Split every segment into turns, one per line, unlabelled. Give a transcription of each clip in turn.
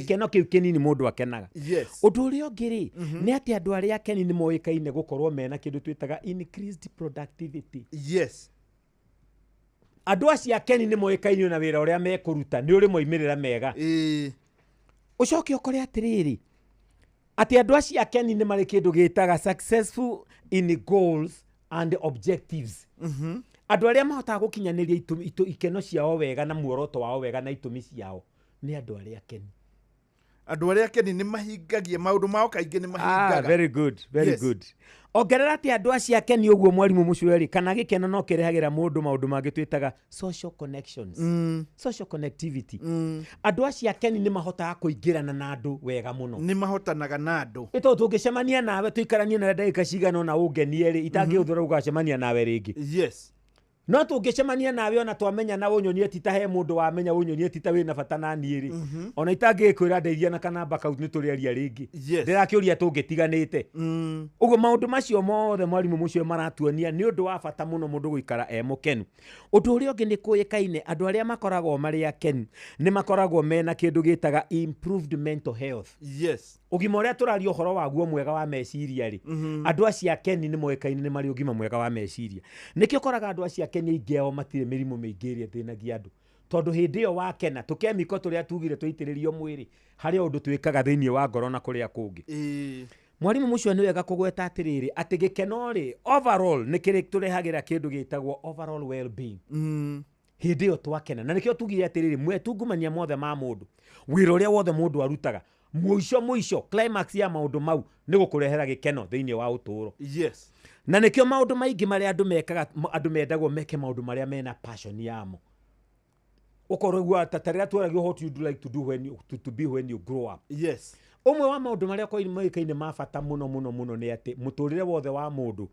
gikeno kiu kinini mundu akenaga
Yes.
undu uria ungiri ni ati andu aria akeni ni moikaine gukorwo mena kindu twitaga increased productivity.
Yes.
Andu acio akeni ni moikaine na wira uria mekuruta ni uri moimirira mega. Ucoke ukore atiriri ati andu acio akeni ni mari kindu gitaga successful in goals and objectives. Andu aria mahotaga gukinyaniria ikeno ciao wega na muoroto wao wega na itumi ciao ni andu aria akeni.
Andu aria akeni ni mahingagia maundu mao kaingi ni mahingaga.
Very good, very good. Ongerera ati andu acio akeni uguo mwarimu mucweri kana gikeno no kirehagira mundu maundu mangi twitaga social connections. Social connectivity. Andu acio akeni ni mahotaga kuingirana na andu wega muno.
Ni mahotanaga na andu.
Ito tungicemania nawe tuikaranie na ndagika cigana na ungenie ri itangiuthura ugacemania nawe ringi.
Yes.
No tungicemania nawe ona twamenya na unyonie tita he mundu wamenya unyonie tita wina bata na niiri ona itangikwira ndeithia na kana baka ni turiaria ringi ndirakiuria tungitiganite uguo maundu macio mothe mwarimu mucio maratuonia ni undu wa bata muno mundu guikara mukenu. Undu uria ungi ni kuyikaine andu aria makoragwo mari akenu ni makoragwo mena kindu gitaga improved mental health.
Yes.
Ugima uria turario horo waguo mwega wa meciria ri andu acio akeni ni moikaine ni mari ugima mwega wa meciria nikio koraga andu acio akeni ingeo matire mirimu meingiria thinagia andu tondu hindi yo wakena tukemiko turia tugire tweitiririo mwiri hari undu twikaga thiini wa ngoro na kuria kungi. Mwarimu mucio ni wega kugweta atiriri ati gikeno ri overall ni kiri turehagira kindu gitagwo overall well being. Hindi yo twakena na nikio tugire atiriri mwetungumania mothe ma mundu wira uria wothe mundu arutaga muico climax ya maundu mau ni gukurehera gikeno thiini wa uturo.
Yes.
Na nikio maundu maingi mari andu mekaga andu mendagwo meke maundu maria mena passion yamo. Ukorogwa tatarira twaragio what you do like to do when you to be when you grow up.
Yes.
Umwe wa maundu maria kwa moikaine mabata muno ni ati muturire wothe wa mundu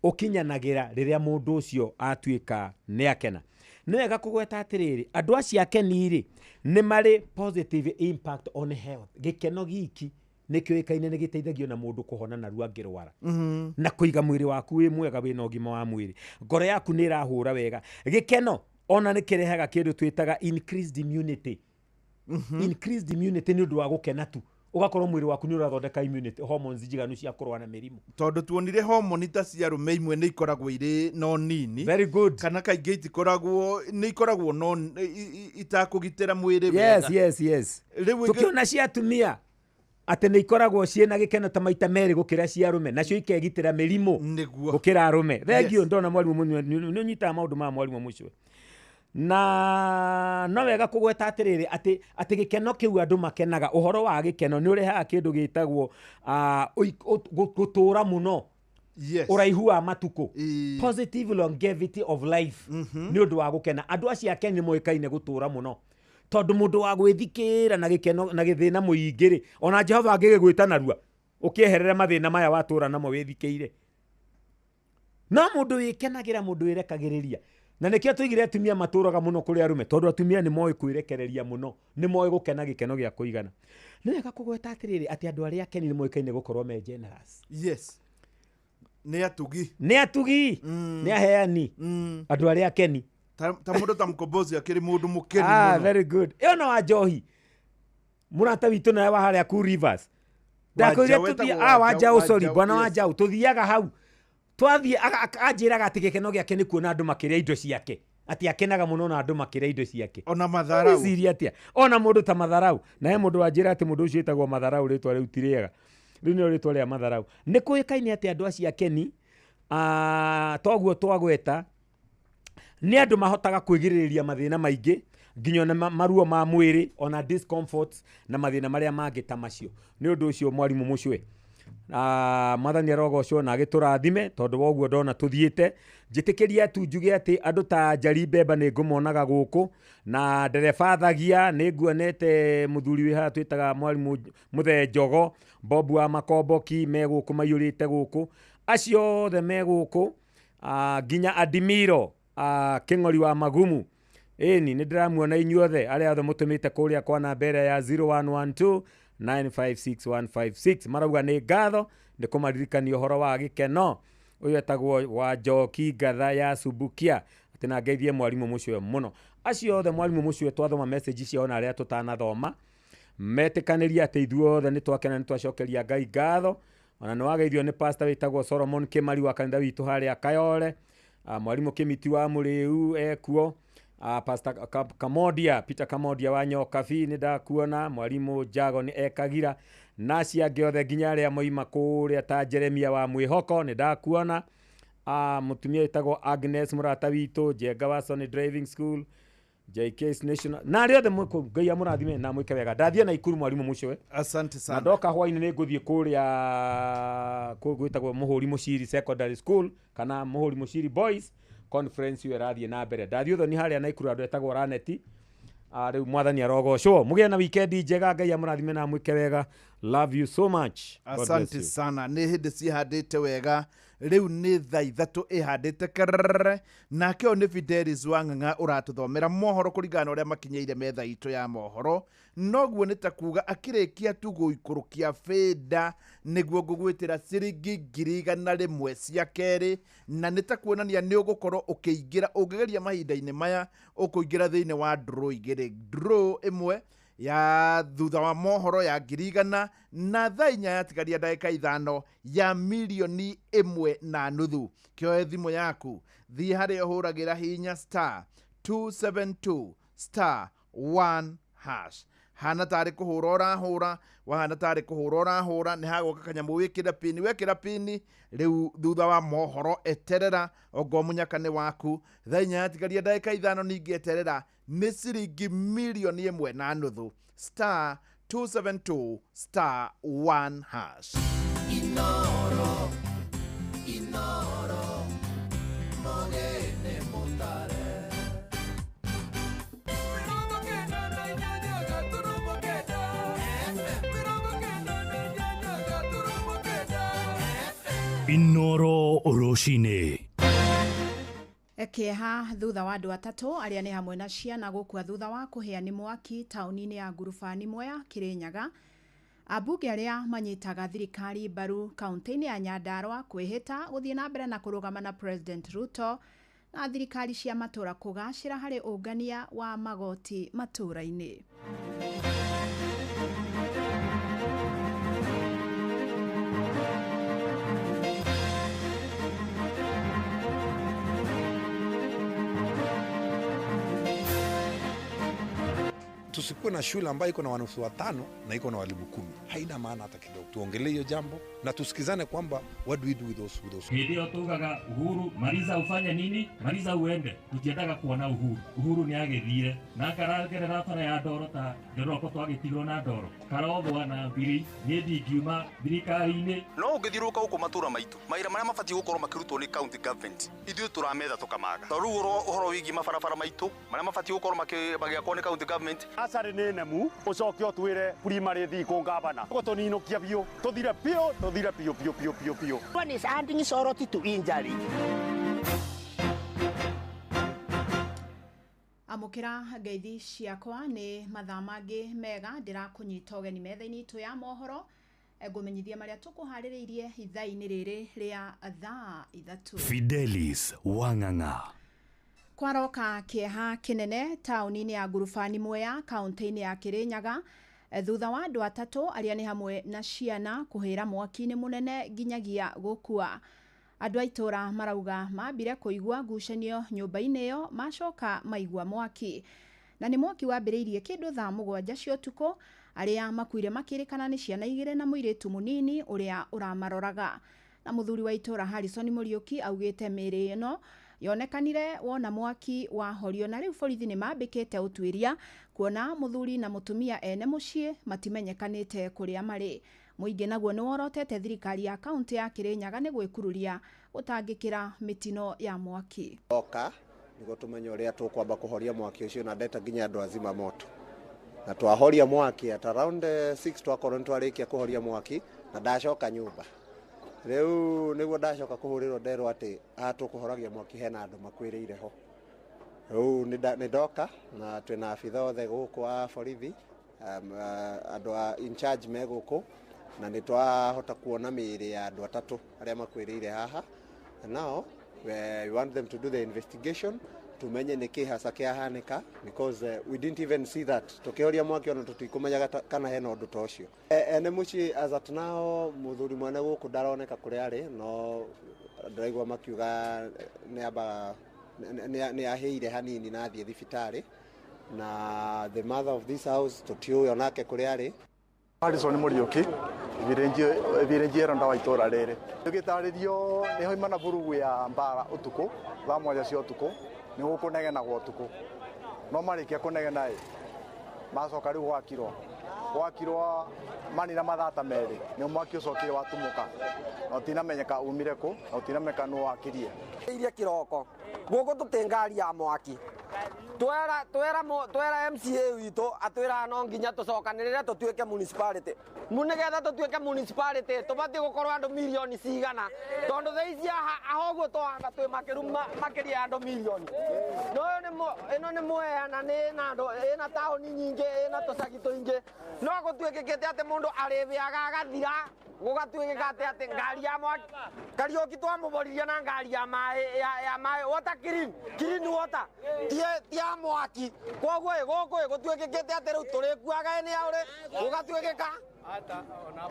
ukinyanagira riria mundu ucio atuika ni akena. Ni wega kugweta atiriri andu acio akeni ri ni mari positive impact on health. Gikeno giki nikioikaine ni giteithagio na mundu kuhona na ruo angirwara na kuiga mwiri waku wi mwega wina ugima wa mwiri ngoro yaku ni irahura wega. Gikeno ona ni kirehaga kindu twitaga increased immunity. Increased immunity ni undu wa gukena tu ugakorwo mwiri waku ni urathondeka immunity hormones njiganu cia kurwa na mirimu
tondu tuonire hormone ta cia rume imwe ni ikoragwo iri no nini.
Very good.
Kana kaingi itikoragwo ni ikoragwo no itakugitira mwiri wega.
Yes. Tukiona cia atumia ati ni ikoragwo ciena gikeno ta maita meri gukira cia rume nacio ikegitira mirimu gukira rume. Thengio ndona mwarimu munyu ni nyita maundu ma mwarimu mucio. Na no wega kugweta atiriri ati gikeno kiu andu makenaga uhoro wa gikeno ni urehaga kindu gitagwo gutura muno.
Yes.
Uraihu wa matuko. Positive longevity of life. Ni undu wa gukena andu acio akeni moikaine gutura muno tondu mundu wa gwithikira na gikeno na githina muingiri ona Jehova angigwita narua ukieherere mathina maya watura namo withikire na mundu wikenagira mundu wirekagiriria. Na nikio tuigire atumia maturaga muno kuri arume tondu atumia ni moi kwirekereria muno ni moi gukena gikeno gia kuigana. Ni wega kugweta atiriri ati andu aria akeni ni moikaine gukorwo me generous.
Yes. Ni atugi
ni aheani andu aria akeni
ta mundu ta mkombozi akiri mundu mukeni muno.
Very good. Yona wa Njohi murata witu na wa haria ku Rivers ndakwire tuthia wa sorry bwana wa Njau tuthiaga hau twathie anjiraga ati gikeno giake ni kuona andu makiria indo ciake ati akenaga muno na andu makiria indo ciake
ona matharau
atia ona mundu ta matharau na he mundu wanjira ati mundu ucio etagwo matharau ritwa riu tiriega riu ni ritwa ria matharau ni kuikaine ati andu acio akeni toguo twagweta ni andu mahotaga kwigiriria mathina maingi nginya na maruo ma mwiri ona discomforts na mathina maria mangi ta macio. Ni undu ucio mwarimu mucwe mathani arogocwo na agiturathime tondu woguo ndona tuthiite njitikiria tu njuge ati andu ta Njari Mbemba ni ngumonaga guku na ndereba thagia ni nguonete muthuri wi ha twitaga mwarimu Muthe Njogo Bob wa Makomboki me guku mayurite guku acio the me guku nginya Adimiro King'ori wa Magumu ni ndiramuona inyuothe aria othe mutumite kuria kwa namba ya 0112 956 marauga ni ngatho ni kumaririkania uhoro wa gikeno uyu etagwo wa Njoki Ngatha ya Subukia ati na ngeithie mwarimu mucio muno. Acio othe mwarimu mucio twathoma message ciao na aria tutanathoma metikaniria ati ithuothe ni twakena ni twacokeria Ngai ngatho ona ni wageithio ni pastor witagwo Solomon Kimari wa kanitha witu haria Kayole, mwalimu Kimiti wa Muriu ekuo, pastor Kamodia Peter Kamodia wa Nyokabi ni ndakuona, mwalimu Jago ni ekagira, nasi ange othe nginya aria moima kuria ta Jeremia wa Mwihoko ni ndakuona, mutumia witagwo Agnes murata witu Jenga wa Sony Driving School, JK's National na ri othe mwiko Ngai amurathime na mwike wega. Ndathie na Ikuru mwalimu muciwe,
asante sana.
Na ndoka hwaini ni nguthie kuria gwitagwo Muhuri Muciri Secondary School kana Muhuri Muciri Boys Conference yo rathie na mbere. Ndathie uthoni haria na Ikuru andu etagwo Raneti, riu mwathani arogocwo. Mugie na weekend njega, Ngai amurathime na mwike wega. Love you so much.
Asante sana. Ni hindi cihandite wega, riu ni thaa 3 ihandite karere, nake o ni Fidelis Wang'ang'a uratuthomera mohoro kuringana uria makinyeire metha itu ya mohoro. Noguo ni ta kuga akirikia tu guikurukia feda niguo ngugwitira ciringi 100 cia keri, na ni ta kuonania ni ugukorwo ukiingira ungigeria mahinda-ini maya ukuingira thiini wa draw igiri. Draw imwe ya thutha wa mohoro ya 100 na thaa 4 yatigaria ndagika 5 ya milioni 1.5. Kioe thimu yaku, thii haria uhuragira hinya *272 *1#. Hana tari kuhura urahura, wahana tari kuhura urahura, ni hagoka kanyamu wikira pini, riu thutha wa mohoro eterera ogo munyakane waku. Thaa 4 yatigaria ndagika 5 ningi eterera ni ciringi milioni 1.5 *272 *1#. Inoro mogene motare
Inoro Oroshine.
Ekeha thutha wa andu atatu aria ni hamwe na ciana gukua thutha wa kuheani mwaki tauni-ini ya Ngurubani Mwea Kirinyaga. Abunge aria manyitaga thirikari mbaru kaunti-ini ya Nyandarua kwihita guthie na mbere na kurugama na President Ruto na thirikari cia matura kugacira hari ungania wa magoti matura-ini.
Tusikuwe na shule ambayo iko na wanafunzi 5 na iko na walimu 10. Haina maana hata kidogo. Tuongelee hiyo jambo na tusikizane kwamba what do we do with those
Ndio tugaga Uhuru maliza ufanye nini? Maliza uende. Tukiendaga kuona Uhuru ni agethire na karagerera bara ya ndoro ta ndoroko twagitigwo na ndoro. Karobwa na biri ni ndingiuma thirikari-ini.
No ungithiruka huko matura maitu. Maira maria mabati gukorwo makirutwo ni county government. Ithuĩ turametha tukamaga. Riu uhoro wigi mabarabara maitu maria mabati gukorwo magiakwo ni county government.
Asari ni nemu ucoke otwire primary thiko ngabana gotoninukia bio tuthire pio.
One is adding sorrow to injury.
Amukira ngeithi ciakwa ni mathaa mangi mega ndirakunyita ugeni metha-ini itu ya mohoro ngumenyithia maria tukuhaririirie ithaa-ini riri ria thaa 3.
Fidelis Wang'ang'a.
Kwaroka kieha kinene tauni-ini ya Ngurubani Mwea kaunti-ini ya Kirinyaga thutha wa andu atatu aria ni hamwe na ciana kuhira mwaki-ini munene nginyagia gukua. Andu aitura marauga mambire kuigua ngucanio nyumba-ini iyo macoka maigua mwaki, na ni mwaki wambiriirie kindu thaa 7 cia utuku aria makuire makirikana ni ciana 2 na muiritu munini uria uramaroraga. Na muthuri wa itura Harrison Muriuki augite miri ino yonekanire wona mwaki wa horio, na riu borithi ni mambikite utwiria kuona muthuri na mutumia ene mucii matimenyekanite kuria mari. Muingi naguo ni worotete thirikari ya kaunti ya Kirinyaga ni gwikururia utangikira mitino ya mwaki.
Oka nigo tumenye uria tukwamba kuhoria mwaki ucio na ndeta nginya andu azima moto, na twahoria mwaki at around 6 twakorwo ntwarikia kuhoria mwaki na ndacoka nyumba. Riu niguo ndacoka kuhurirwo nderwo ati tukuhoragia mwaki hena andu makwiriire ho. Riu ni ndoka na twina afitha othe guku a borithi andu in charge me guku, na ni twahota kuona miri ya andu atatu aria makwiriire haha. And now we want them to do the investigation tumenye niki hasa kia hanika because we didn't even see that tukihoria mwaki ona tutikumenyaga kana hena undu ta ucio ene muci as at now muthuri mwene guku ndaroneka kuri ari no ndaigwa makiuga ni aheire hanini na thie thibitari na the mother of this house tutiuyo nake kuri ari
Harrison Muriuki virenjie ronda wa itora rere tugitaririo ni hoimana burugu ya mbara utuku thaa moja cia utuku ni gukunegena gwa utuku no marikia kunegena macoka riu gwakirwo mani na mathata meri ni mwaki ucokire watumuka no tinamenyeka umire ku no tinamenyeka no wakirie
iria kiroko guku tutengari ya mwaki twera MCA wito atwira no nginya tucokanirire tutuike municipality munegetha tutuike municipality tubati gukorwo andu milioni cigana tondu theisia ahoguo twanga twi makiria andu milioni no ni muheana ni nando ina tauni nyingi ina tucagi tuingi no gutuikikite ati mundu aribiaga agathira gugatuikika ati ngari ya mwaki Kariuki twamuboririe na ngari ya mai water clean water tia mwaki koguo gutuikikite ati riu turikuaga ni aure gugatuikika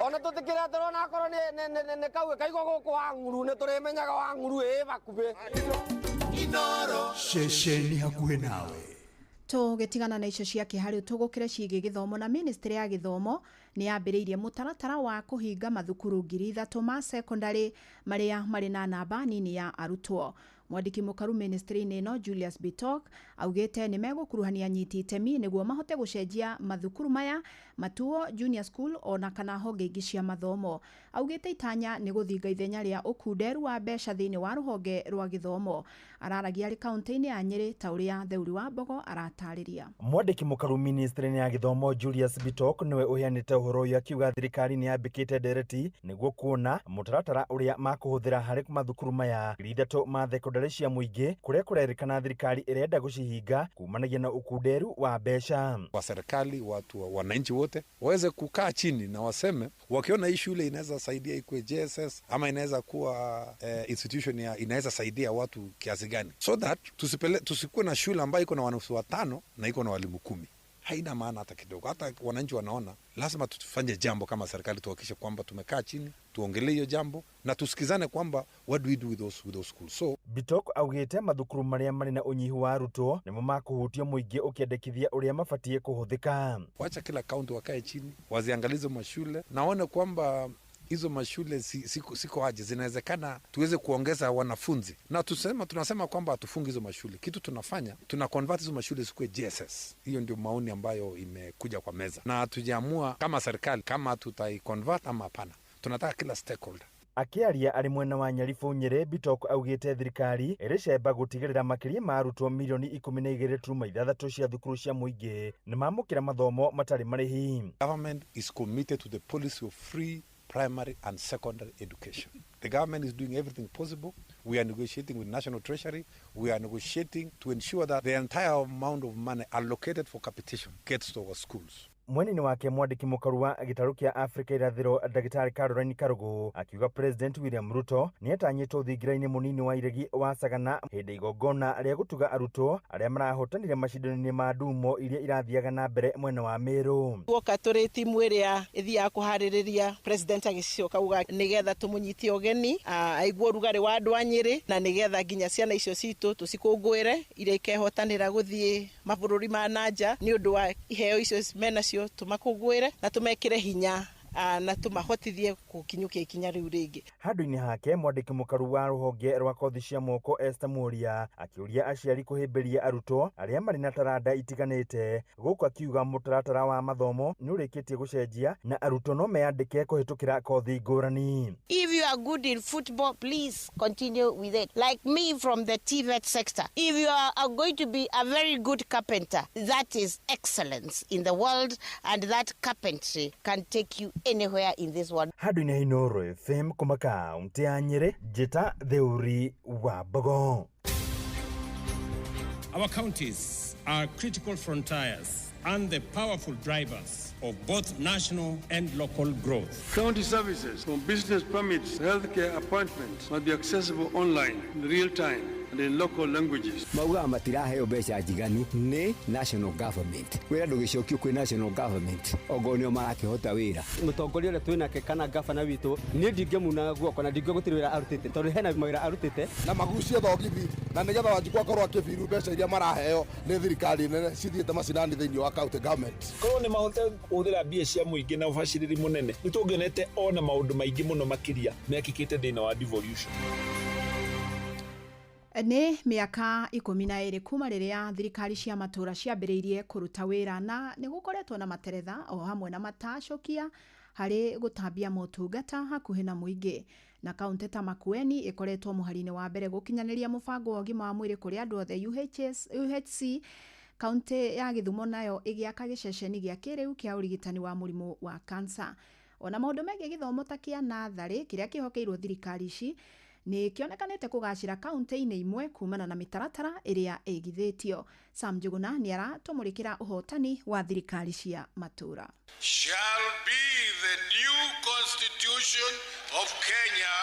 ona tutikire turona korwo ni kauwe kaigo guku wa nguru ni turimenyaga wa nguru bakube Inoro
shesheni hakuhe nawe
tugitigana na icio cia kihari tugukire ciige githomo na ministry ya githomo ni yambiriirie mutaratara wa kuhinga mathukuru 3,000 ma secondary maria mari na namba nini ya arutwo. Mwandiki mukaru ministry-inĩ ĩno Julius Bitok augĩte nĩ megũkuruhania nyiti itemi nĩguo mahote gũcenjia mathukuru maya matuo junior school ona kana honge ingĩ cia mathomo. Augĩte itanya nĩ gũthinga ithenya rĩa ũkunderu wa mbeca thĩinĩ wa rũhonge rwa gĩthomo. Araragia arĩ kaunti-inĩ ya Nyeri ta ũrĩa Theuri wa Mbogo aratarĩria.
Mwandiki mukaru ministry-inĩ ya gĩthomo Julius Bitok nĩwe ũheanĩte ũhoro ũyũ akiuga thirikari nĩ yambĩkĩte ndereti nĩguo kuona mũtaratara ũrĩa makũhũthĩra harĩ mathukuru maya 3 ma thekondarĩ cia muingi kuria kurerikana thirikari irenda gucihinga kumanagia na ukunderu wa mbeca.
Wa serikali watu wananchi wote waweze kukaa chini na waseme wakiona hii shule inaweza saidia ikuwe JSS ama inaweza kuwa institution inaweza saidia watu kiasi gani, so that tusikuwe na shule ambayo iko na wanafunzi 5 na iko na walimu 10. Haina maana hata kidogo. Hata wananchi wanaona lazima tufanye jambo kama serikali, tuhakikishe kwamba tumekaa chini tuongelee hiyo jambo na tusikizane kwamba what do we do with those schools. So
Bitok augite mathukuru maria mari na unyihu wa arutwo nimo makuhutio muingi ukiendekithia uria mabatie kuhuthika.
Wacha kila kaunti wakae chini waziangalize mashule naone kwamba hizo mashule siko haja, zinawezekana tuweze kuongeza wanafunzi, na tunasema kwamba hatufungi hizo mashule. Kitu tunafanya tuna convert hizo mashule zikuwe JSS. Hiyo ndio maoni ambayo imekuja kwa meza, na tujaamua kama serikali kama tutaiconvert ama hapana. Tunataka kila stakeholder.
Akiaria ari mwena wa Nyarifu Nyeri, Bitok augite thirikari iricemba gutigirira makiria ma arutwo milioni 12.6 cia thukuru cia muingi ni mamukira mathomo matari marihi.
Government is committed to the policy of free primary and secondary education. The government is doing everything possible. We are negotiating with National Treasury. We are negotiating to ensure that the entire amount of money allocated for capitation gets to our schools.
Mwenini wake mwandiki mukaru wa gitaru kia Afrika irathiro Dagitari Caroline Karugu akiuga President William Ruto ni atanyitwo thingira-ini munini wa iregi wa Sagana hindi igongona ria gutuga arutwo aria marahotanire macindano-ini ma ndumo iria irathiaga na mbere mwena wa Meru.
Woka turi timu iria ithia kuhaririria President agicoka uga nigetha tumunyitie ogeni aigwo rugari wa andu a Nyeri na nigetha nginya ciana icio citu tucikungwire iria ikehotanira guthie mabururi ma nanja ni undu wa iheo icio menacio tumakungwire na tumekire hinya na tumahotithie kukinyukia ikinya riu ringi.
Handu-ini hake mwandiki mukaru wa ruhonge rwa kothi cia moko Esther Muria akiuria aciari kuhimbiria arutwo aria mari na taranda itiganite guku akiuga mutaratara wa mathomo ni urikitie gucenjia na arutwo no meandike kuhitukira kothi ngurani.
If you are good in football, please continue with it. Like me from the TVET sector. If you are going to be a very good carpenter, that is excellence in the world, and that carpentry can take you anywhere in this world.
Handu-ini ha Inoro FM kumaka kaunti ya Nyeri, Jeta Theuri wa Mbogo.
Our counties are critical frontiers and the powerful drivers of both national and local growth.
County services from business permits to healthcare appointments must be accessible online in real time and in local languages.
Mauga matiraheo mbeca njiganu ni national government. Wira ndugicokio kwi national government. Ogonio marakihota wira.
Mutongoria ule twinake kana gavana witu ni ndingemuna guoko na ndingegutiri wira arutite tondu hena mawira arutite
na magucia thogithi na nigetha wanjikwa korwo akibiru mbeca iria maraheo ni thirikari nene cithiite macinani thiini wa county government.
Korwo ni mahote kuthira mbia cia muingi na ubaciriri munene nitungionete ona maundu maingi muno makiria mekikite thiini wa devolution.
Nĩ mĩaka 12 kuma rĩrĩa thirikari cia matura ciambĩrĩirie kũruta wĩra na nĩ gũkoretwo na materetha o hamwe na matacokia harĩ gũtambia motungata hakuhĩ na mũingĩ, na kaunti ta Makueni ĩkoretwo mũhari-inĩ wa mbere gũkinyanĩria mũbango wa ũgima wa mwĩrĩ kũrĩ andũ othe UHC. Kaunti ya Gĩthumo nayo ĩgĩaka gĩceceni gĩa kĩrĩu kĩa ũrigitani wa mũrimũ wa kansa. Ona maũndũ megiĩ gĩthomo ta kĩa natharĩ kĩrĩa kĩhokeirwo thirikari ici nĩ kĩonekanĩte kũgacĩra kaunti-inĩ imwe kumana na mĩtaratara ĩrĩa ĩgithĩtio. Sam Njuguna nĩ aratũmũrĩkĩra ũhotani wa thirikari cia matura.
Shall be the new constitution of Kenya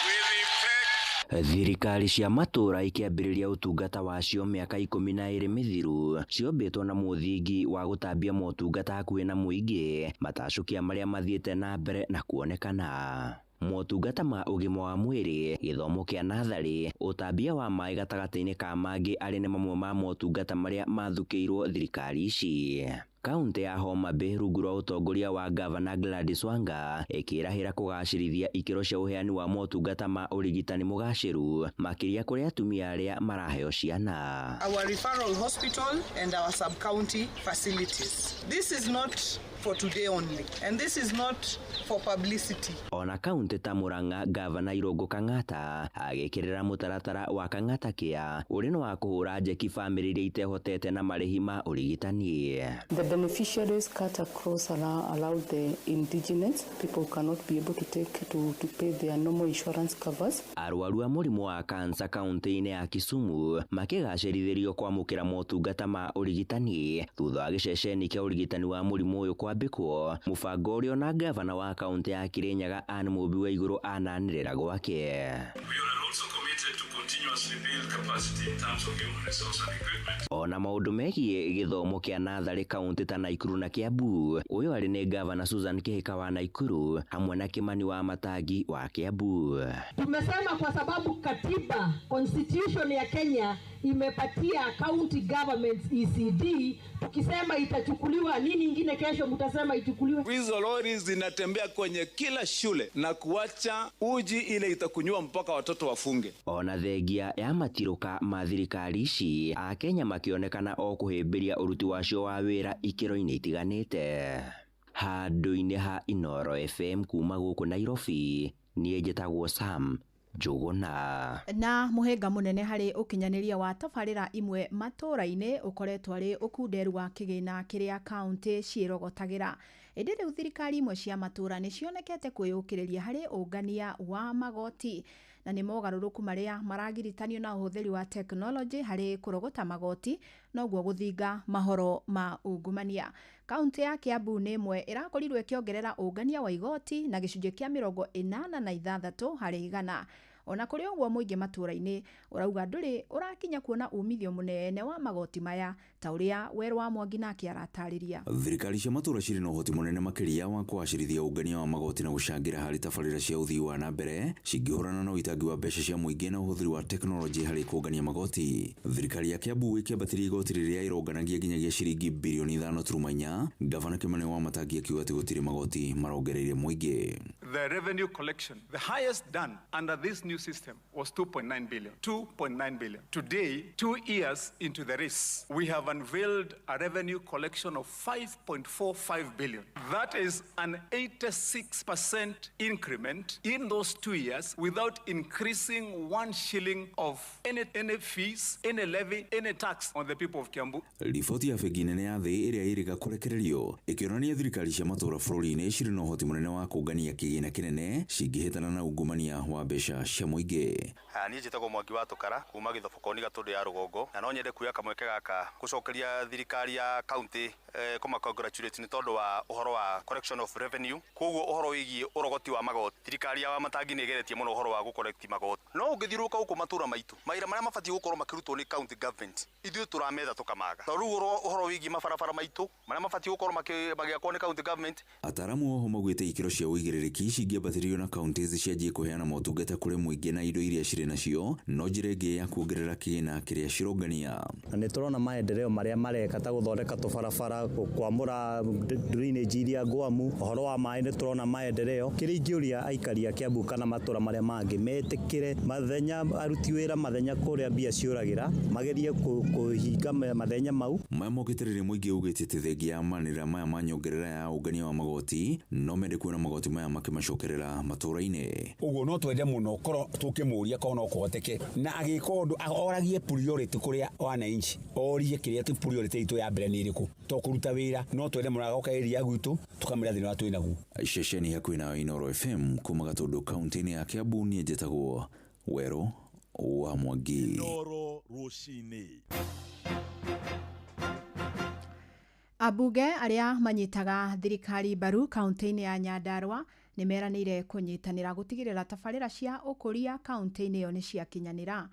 with effect.
Thirikari cia matura ikiambĩrĩria ũtungata wacio mĩaka 12 mĩthiru ciombĩtwo na mũthingi wa gũtambia motungata hakuhĩ na mũingĩ, matacokia marĩa mathiĩte na mbere na kuonekana. Motungata ma ũgima wa mwĩrĩ, gĩthomo kĩa natharĩ, ũtambia wa maĩ gatagatĩ-inĩ ka mangĩ arĩ nĩ mamwe ma motungata marĩa mathukĩirwo thirikari ici. Kaunti ya Homa Bay rungu rwa ũtongoria wa Gavana Gladys Wanga ĩkĩrahĩra kũgacĩrithia ikĩro cia ũheani wa motungata ma ũrigitani mũgacĩru makĩria kũrĩ atumia arĩa maraheo ciana.
Our referral hospital and our sub-county facilities. This is not for today only, and this is not for publicity.
Ona kaunti ta Murang'a, Gavana Irungu Kang'ata agĩkĩrĩra mũtaratara wa Kang'ata Care ũrĩ wa kũhũra njeki bamĩrĩ iria itehotete na marĩhi ma ũrigitani.
The beneficiaries cut across allow the indigenous people cannot be able to pay their normal insurance covers.
Arwaru a mũrimũ wa kansa kaunti-inĩ ya Kisumu makĩgacĩrithĩrio kwamũkĩra motungata ma ũrigitani thutha wa gĩceceni kĩa ũrigitani wa mũrimũ ũyũ kwambĩkwo, mũbango ũrĩa na gavana wa kaunti ya Kirinyaga Anne Mũmbi wa igũrũ ananĩrĩra gwake. Ona maũndũ megiĩ gĩthomo kĩa natharĩ kaunti ta Naikuru na Kiambu, ũyũ arĩ nĩ gavana Susan Kihika wa Naikuru hamwe na Kimani wa Matangi wa Kiambu.
Tumesema kwa sababu katiba constitution ya Kenya imepatia county governments ECD, tukisema itachukuliwa nini ingine kesho mtasema ichukuliwe.
Hizo lori zinatembea kwenye kila shule na kuacha uji ile itakunywa mpaka watoto wafunge.
Ona thengia ya matiruka ma thirikari ici a Kenya makĩonekana o kũhĩmbĩria ũruti wacio wa wĩra ikĩro-inĩ itiganĩte. Handũ-inĩ ha Inooro FM kuma gũkũ Nairobi, niĩ njĩtagwo Sam Njuguna.
Na mũhĩnga mũnene harĩ ũkinyanĩria wa tabarĩra imwe matũra-inĩ ũkoretwo arĩ ũkunderu wa kĩgĩna kĩrĩa kaunti ciĩrogotagĩra. Ĩndĩ rĩu thirikari imwe cia matũra nĩ cionekete kwĩyũkĩrĩria harĩ ũngania wa magoti, na nĩ mogarũrũku marĩa maragiritanio na ũhũthĩri wa tekinoronjĩ harĩ kũrogota magoti noguo gũthinga mahoro ma ungumania. Kaunti ya Kiambu nĩ ĩmwe ĩrakorirwo ĩkĩongerera ũngania wa igoti na gĩcunjĩ kĩa 86 harĩ 100. Ona kũrĩ ũguo mũingĩ matũra-inĩ ũrauga ndũrĩ ũrakinya kuona umithio mũnene wa magoti maya ta ũrĩa Werũ wa Mwangi nake aratarĩria.
Thirikari cia matũra cirĩ na ũhoti mũnene makĩria wa kũgacĩrithia ũngania wa magoti na gũcangĩra harĩ tabarĩra cia ũthii wa na mbere cingĩhũrana na ũitangi wa mbeca cia mũingĩ na ũhũthĩri wa tekinoronjĩ harĩ kũngania magoti. Thirikari ya Kiambu ĩkĩambatĩria igoti rĩrĩa ĩronganagia nginyagia ciringi birioni 5.4. Gavana Kimani wa Matangi akiuga atĩ gũtirĩ magoti marongereire mũingĩ.
The revenue collection, the highest done under this new system was 2.9 billion. 2.9 billion. Today, 2 years into the race, we have unveiled a revenue collection of 5.45 billion. That is an 86% increment in those 2 years without increasing 1 shilling of any fees, any levy, any tax on the people of Kiambu.
Riboti ya bengi nene ya thĩ ĩrĩa ĩrĩga kũrekererio ĩkĩonania thirikari cia matũra bũrũri-inĩ cirĩ na ũhoti mũnene wa kũngania kĩgĩna thĩna kĩnene cingĩhĩtana na ungumania wa mbeca cia mũingĩ.
Niĩ njĩtagwo Mwangi wa Tũkara kuma Gĩthobokoni Gatũndũ ya Rũgongo, na no nyende kuoya kamweke gaka gũcokeria thirikari ya county congratulate nĩ tondũ wa ũhoro wa collection of revenue. Koguo ũhoro wĩgiĩ ũrogoti wa magoti, thirikari ya Wamatangi nĩ ĩgeretie mũno ũhoro wa gũcollect magoti. No ũngĩthiũrũrũka gũkũ matũra maitũ, mawĩra marĩa mabatiĩ gũkorwo makĩrutwo nĩ county government, ithuĩ tũrametha tũkamaga. Rĩu ũhoro wĩgiĩ mabarabara maitũ marĩa mabatiĩ gũkorwo magĩakwo nĩ county government.
Ataramu oho maugĩte ikĩro cia ũigĩrĩrĩki cingĩambatĩrio na counties cianjie kũheana motungata kũrĩ mũingĩ na indo iria cirĩ nacio, no njĩra ĩngĩ ya kuongerera kĩgĩna kĩrĩa cirongania.
Na nĩ tũrona maendeleo marĩa mareka ta gũthondeka tũbarabara, kwamũra drainage iria ngwamu, ũhoro wa maĩ nĩ tũrona maendeleo. Kĩrĩa ingĩũria aikari a Kiambu kana matũra marĩa mangĩ metĩkĩre mathenya aruti wĩra mathenya kũrĩa mbia ciũragĩra magerie kũhinga mathenya mau.
Maya mokĩte rĩrĩa mũingĩ ugĩte atĩ thengia ya manĩrĩra maya ma nyongerera ya ũngania wa magoti no mende kuona magoti maya makĩmacokerera matũra-inĩ.
Ũguo no twende mũno korwo tũkĩmũria korwo no kũhoteke na agĩka ũndũ oragie priority kũrĩa wananchi orie kĩrĩa tu priority itũ ya mbere nĩ ĩrĩkũ to kũruta wĩra no twende mũno agoka area gwitũ tukamĩra thĩna wa twĩ naguo.
Ceceni hakuhĩ na Inooro FM kuma Gatũndũ kaunti-inĩ ya Kiambu, niĩ njĩtagwo Werũ wa Mwangi.
Inooro rũcinĩ.
Abunge arĩa manyitaga thirikari mbaru kaunti-inĩ ya Nyandarua nĩ meranĩire kũnyitanĩra gũtigĩrĩra tabarĩra cia ũkũria kaunti-inĩ ĩyo nĩ ciakinyanĩra.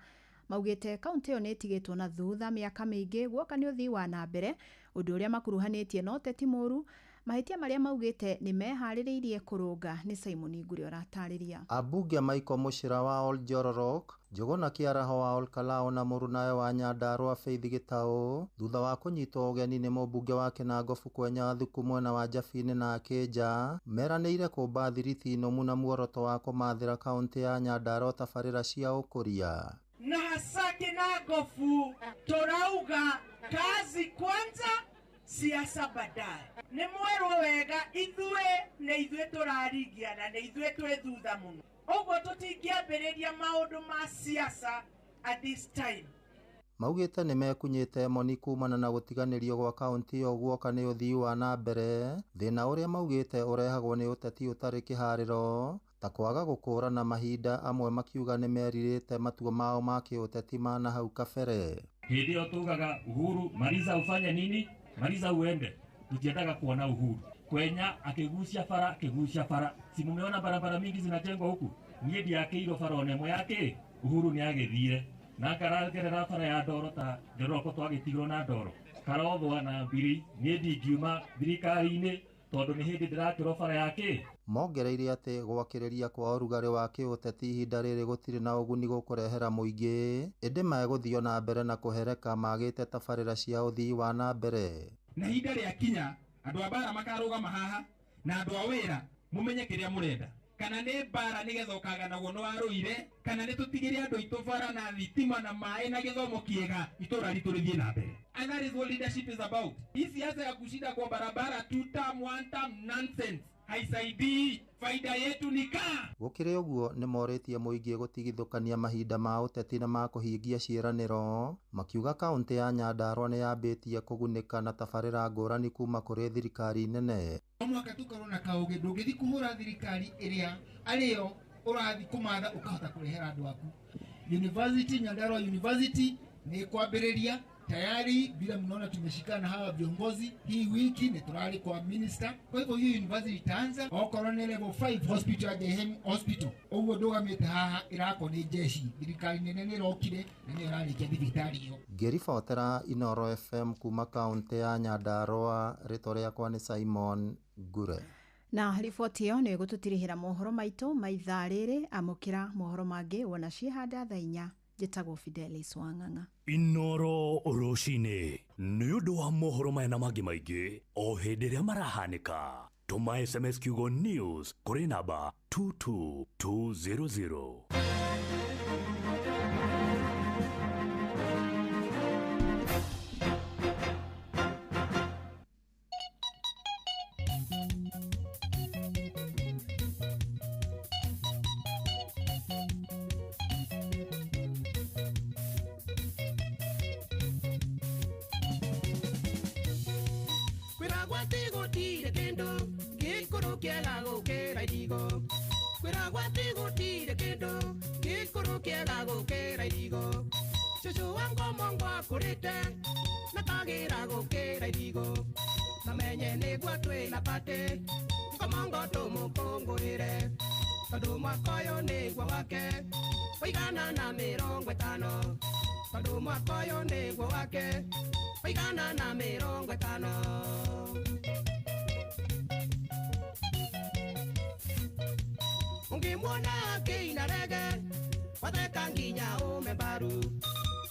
Maugĩte kaunti ĩyo nĩ ĩtigĩtwo na thutha mĩaka mĩingĩ guoka nĩ ũthii wa na mbere, ũndũ ũrĩa makuruhanĩtie na ũteti mũũru. Mahĩtia marĩa maugĩte nĩ meharĩrĩirie kũrũnga nĩ Simon Ngure ũratarĩria.
Abunge Michael Muchira wa Oljororok, Njuguna Kĩaraho wa Olkalao na Mũrunawe wa Nyandarua Faith Gĩtaũ thutha wa kũnyitwo ũgeni nĩ mũmbunge wa Kĩnangobu Kwenya Thuku mwena wa Njabini na Kĩnja, meranĩire kũmba thiriti nũmu na muoroto wa kũmathĩra kaunti ya Nyandarua tabarĩra cia ũkũria.
Na hasa Kĩnangobu turauga kazi kwanza siasa baadaye. Nĩ mwerwo wega ithuĩ tũrarigia na nĩ ithuĩ twĩ thutha mũno. Ũguo tũtingĩambĩrĩria maũndũ ma siasa at this time.
Maugĩte nĩ mekunyĩte moni kumana na gũtiganĩrio gwa kaunti ĩyo guoka nĩ ũthii wa na mbere, thĩna ũrĩa maugĩte ũrehagwo nĩ ũteti ũtarĩ kĩharĩro ta kwaga gũkũrana mahinda, amwe makiuga nĩ merirĩte matua mao ma kĩũteti ma na hau kabere.
Hĩndĩ ĩyo tugaga Uhuru maliza ufanye nini, maliza uende, tutiendaga kuona Uhuru. Kwenya akigusia fara, si mumeona barabara mingi zinajengwa huku, niĩ ndiakĩirwo bara ona ĩmwe yake, Uhuru nĩ agĩthire na karagerera bara ya Ndoro ta Njoroko twagĩtigwo na Ndoro karothwa na mbiri, niĩ ndingiuma thirikari-inĩ tondũ nĩ hĩndĩ ndĩrakĩrwo bara yake.
Mongereire atĩ gwakĩrĩria kwa ũrugarĩ wa kĩũteti ihinda rĩrĩ gũtirĩ na ũguni gũkũrehera mũingĩ, ĩndĩ megũthio na mbere na kũhereka magĩte tabarĩra cia ũthii wa na mbere.
Na ihinda rĩakinya andũ a bara makarũgama haha na andũ a wĩra mumenye kĩrĩa mũrenda, kana nĩ bara nĩgetha ũkaganagwo nĩ warũire, kana nĩ tũtigĩre andũ aitũ bara na thitima na maĩ na gĩthomo kĩega itũra ritũ rĩthiĩ na mbere. And that is what leadership is about. Hii siasa ya kushinda kwa barabara two term one term nonsense haisaidii, faida yetu ni kaa.
Gũkĩrĩ ũguo nĩ morĩtie mũingĩ gũtigithũkania mahinda ma ũteti na ma kũhingia ciĩranĩro, makiuga kaunti ya Nyandarua nĩ yambĩtie kũgunĩka na tabarĩra ngũrani kuma kũrĩ thirikari nene.
Mwaka tukorwo na kaũgĩ ndũngĩthi kũhũra thirikari ĩrĩa arĩyo ũrathi kũmatha ũkahota kũrehera andũ aku. University Nyandarua University ni kwambĩrĩria tayari, bila mnaona tumeshikana hawa viongozi hii wiki ni turali kwa minister. Kwa hivyo hii university itaanza okorwo ni level 5 hospital ya Jehemu hospital. Uguo ndugamite haha irako ni jeshi thirikari nene ni rokire na ni rarikia thibitari iyo.
Ngĩribotera Inooro FM kuma kaunti ya Nyandarua, rĩtwa rĩakwa nĩ Simon Ngure.
Na riboti ĩyo nĩ gũtũtirihĩra mohoro maitũ ma ithaa rĩrĩ, amũkĩra mohoro mangĩ wona ciĩhanda thaa 4. Njĩtagwo Fidelis Wang'ang'a.
Inooro rũcinĩ nĩ ũndũ wa mohoro maya na mangĩ maingĩ o hĩndĩ ĩrĩa marahanĩka. Tũma SMS kiugo news kũrĩ namba 22200.
Kwĩragwo atĩ gũtirĩ kĩndũ gĩkũrũ
kiega gukira irigo kwira gwati gutire kindu gikuru kiega gukira irigo cucu wa ngomongo akurite nakagira gukira irigo namenye nigwa twina pate ngomongo tumukungurire tondu mwaka uyu niguo wake waigana na 50 tondu mwaka uyu niguo wake waigana na 50 ungimwona akina rege watheka nginya umembaru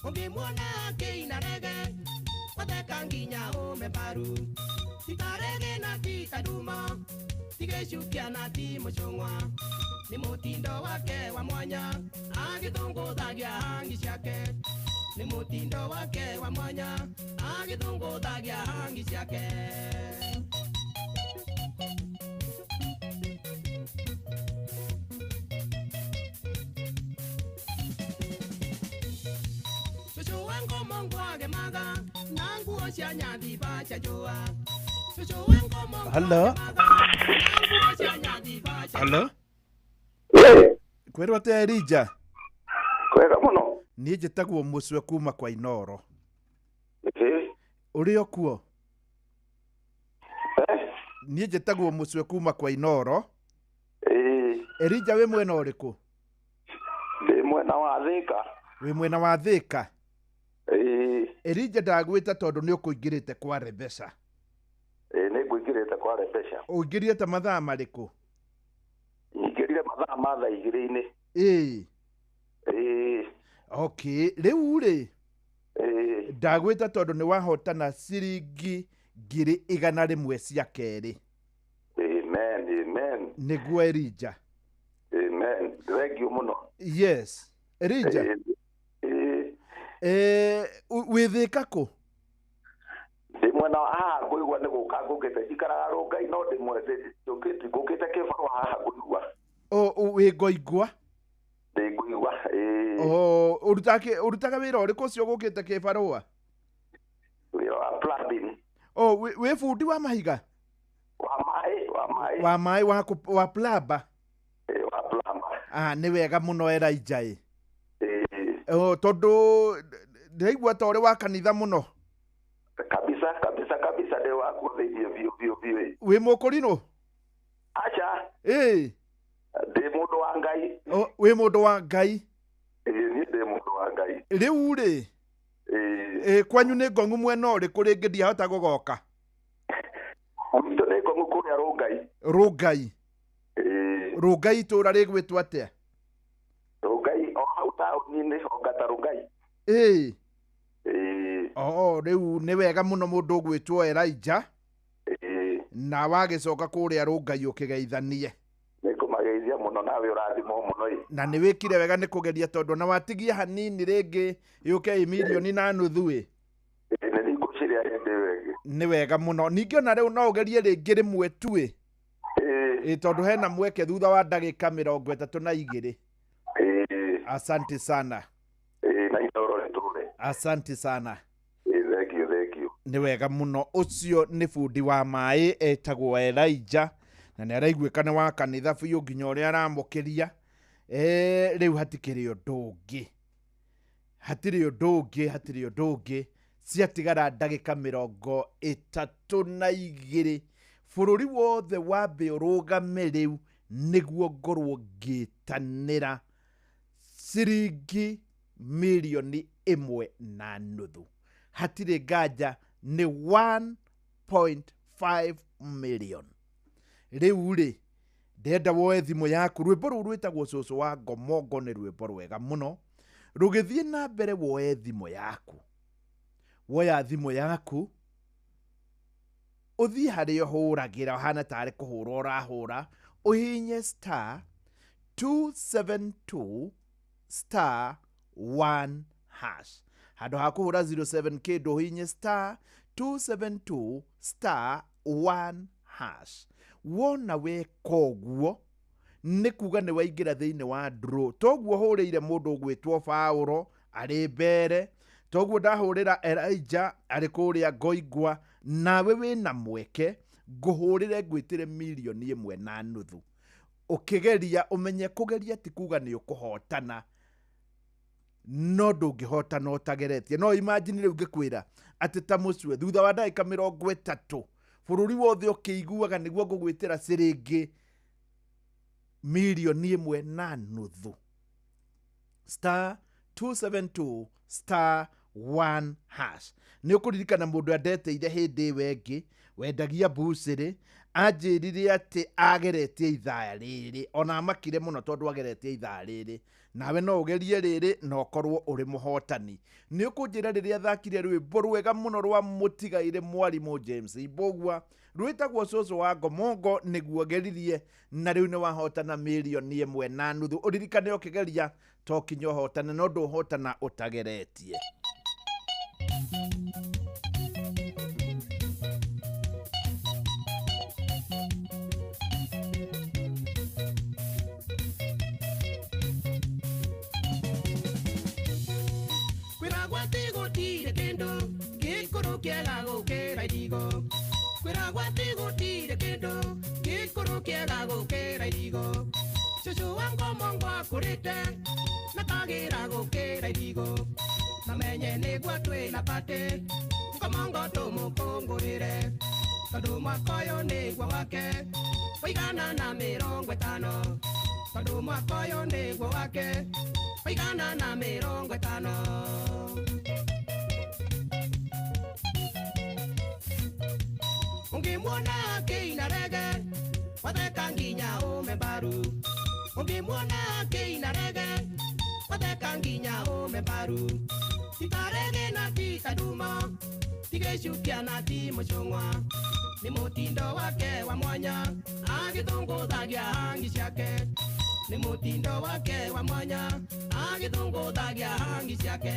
ungimwona akina rege watheka nginya umembaru titarege na tikaduma tigecukia na ti mucungwa ni mutindo wake wa mwanya agithunguthagia hangi ciake ni mutindo wake wa mwanya agithunguthagia hangi ciake cucu wangu mongo agemaga na nguo cia nyathi bacha jua cucu wangu mongo
Hello. Hello. Kwero te Elija.
Kwega muno.
Niĩ njĩtagwo Mũcwe kuma kwa Inoro. Ũrĩ o kuo? Niĩ njĩtagwo Mũcwe kuma kwa Inoro. Elija wĩ mwena ũrĩkũ?
Ndĩ mwena wa Thĩka.
Wĩ mwena wa Thĩka? Elija ndagwĩta tondũ nĩ ũkũingĩrĩte kwa Rebesa.
Nĩ ngũingĩrĩte kwa Rebesa.
Ũingĩrĩte mathaa marĩkũ?
Ingĩrire mathaa ma thaa 2:00.
Okay, rĩu rĩ ndagwĩta tondũ nĩ wahotana ciringi 100 cia kerĩ.
Amen.
Nĩguo Elija.
Amen. Thengiũ mũno.
Yes. Elija. Wĩ Thĩka kũ?
Ndĩ mwena wa haha ngũigua nĩ gũka ngũkĩte njikaraga Rongai no ndĩ mwene ngũkĩte kĩbarũa haha ngũigua.
Wĩ Ngoigua?
Ndĩ ngũigua.
Ũrutaga wĩra ũrĩkũ ũcio gũkĩte kĩbarũa?
Wĩra wa plumbing.
Wĩ bundi wa mahiga? Wa maĩ wa plumber?
Wa plumber.
Nĩ wega mũno Elija. Tondũ ndĩraigua ta ũrĩ wa kanitha mũno.
Kabisa ndĩ wakuo thĩinĩ biũ.
Wĩ Mũkũrinũ?
Acha. Ndĩ mũndũ wa Ngai.
Wĩ mũndũ wa Ngai?
Niĩ ndĩ mũndũ wa Ngai.
Rĩu rĩ kwanyu nĩ ngong'u mwena ũrĩkũ rĩngĩ ndiahota gũgoka?
Gwitũ nĩ ngong'u kũrĩa Rongai.
Rongai? Rongai itũũra rĩgwĩtwo atĩa?
Rongai o hau taũni-inĩ o ngata Rongai.
Rĩu nĩ wega mũno mũndũ ũgwĩtwo Elija. Na wagĩcoka kũrĩa Rongai ũkĩgeithanie.
Nĩngũmageithia mũno nawe ũrathimwo mũno.
Na nĩ wĩkire wega nĩ kũgeria tondũ na watigia hanini rĩngĩ yũke 1.5 million. Nĩ wega mũno. Ningĩ ona rĩu no ũgerie rĩngĩ rĩmwe tu tondũ hena mweke thutha wa ndagĩka 32. Asante sana.
Na Inoro nĩtũre.
Asante sana.
Thank you.
Nĩ wega mũno. Ũcio nĩ bundi wa maĩ etagwo Elija na nĩ araiguĩka nĩ wa kanitha biũ nginya ũrĩa aramũkĩria. Rĩu hatikĩrĩ ũndũ ũngĩ ciatigara ndagĩka 32 bũrũri wothe wambe ũrũgame rĩu nĩguo ngorwo ngĩtanĩra ciringi 1.5 hatirĩ nganja nĩ 1.5 million. Rĩu rĩ ndenda woe thimũ yaku. Rwĩmbo rũu rwĩtagwo cũcũ wa Ngomongo nĩ rwĩmbo rwega mũno. Rũgĩthiĩ na mbere woe thimũ yaku. Woya thimũ yaku ũthiĩ harĩa ũhũragĩra hana tarĩ kũhũra ũrahũra ũhinye *272*1#. Handũ ha kũhũra 07 kĩndũ ũhinye *272*1#. Wona weka ũguo nĩ kuga nĩ waingĩra thĩinĩ wa draw. Toguo hũrĩire mũndũ ũgwĩtwo Paulo arĩ mbere. Toguo ndahũrĩra Elija arĩ kũrĩa Ngoigua. Nawe wĩna mweke nguhurire ngwitire milioni 1.5 ukigeria umenye kugeria ti kuga ni ukuhotana no ndungihotana utageretie. No imagine riu ngikwira ati ta mucwe thutha wa ndagika 30 bururi wothe ukiguaga niguo ngugwitira ciringi milioni 1.5 star 272 star 1 hash. Ni ukuririkana mundu andeteire hindi wengi wendagia buciri anjirire ati ageretie ithaya riri ona makire muno tondu ageretie ithaya riri nawe no ugerie riri no ukorwo uri muhotani. Ni ukunjira riria thakire rwimbo rwega muno rwa mutigaire mwarimu James Ibogwa rwitagwo Cucu wa Ngomongo niguo geririe na riu ni wahotana milioni 1.5. uririkane ukigeria to kinyo hotana no nduhotana utageretie.
Cucu wa Ngomongo akurite na kagira gukira irigo namenye nigwa twina pate Ngomongo tumukungurire tondu mwaka uyu nigwa wake waigana na 50 tondu mwaka uyu nigwa wake waigana na 50. Ungimwona akina rege watheka nginya umembaru. Ungimwona akina rege watheka nginya umembaru. Titarege na tikaduma tigecukia na ti mucungwa ni mutindo wake wa mwanya agithunguthagia hangi ciake. Ni mutindo wake wa mwanya agithunguthagia hangi ciake.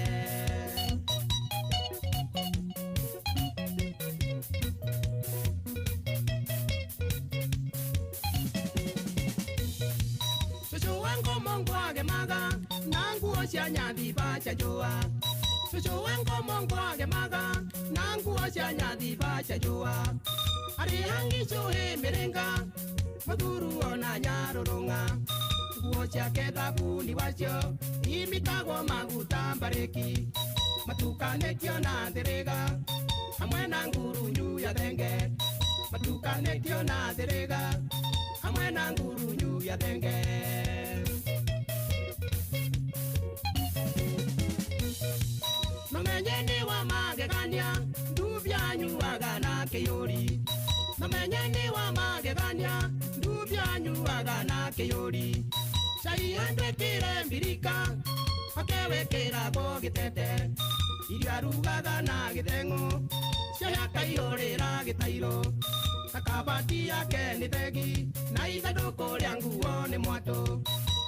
Cucu wa Ngomongo agemaga na nguo cia nyathi bacajua. Cucu wa Ngomongo agemaga na nguo cia nyathi bacajua. Ari hangi cuhi miringa muthuru ona nyarurunga. Nguo ciake thabuni wacio imitagwo maguta mbariki matukanĩtio na thĩrĩga hamwe na ngurunyu ya thenge. Matukanĩtio na thĩrĩga hamwe na ngurunyu ya thenge. Namenye ni wa magegania nduvyanyu-aga na kĩyũri. Namenye ni wa magegania nduvyanyu-aga na kĩyũri. Cai andwĩkĩre mbirika akewĩkĩragwo gĩtete. Irio arugaga na gĩtheng'ũ cio akaihũrĩra gĩtairo. Na kabati yake nĩ thegi na ithandũkũ rĩa nguo nĩ mwatũ.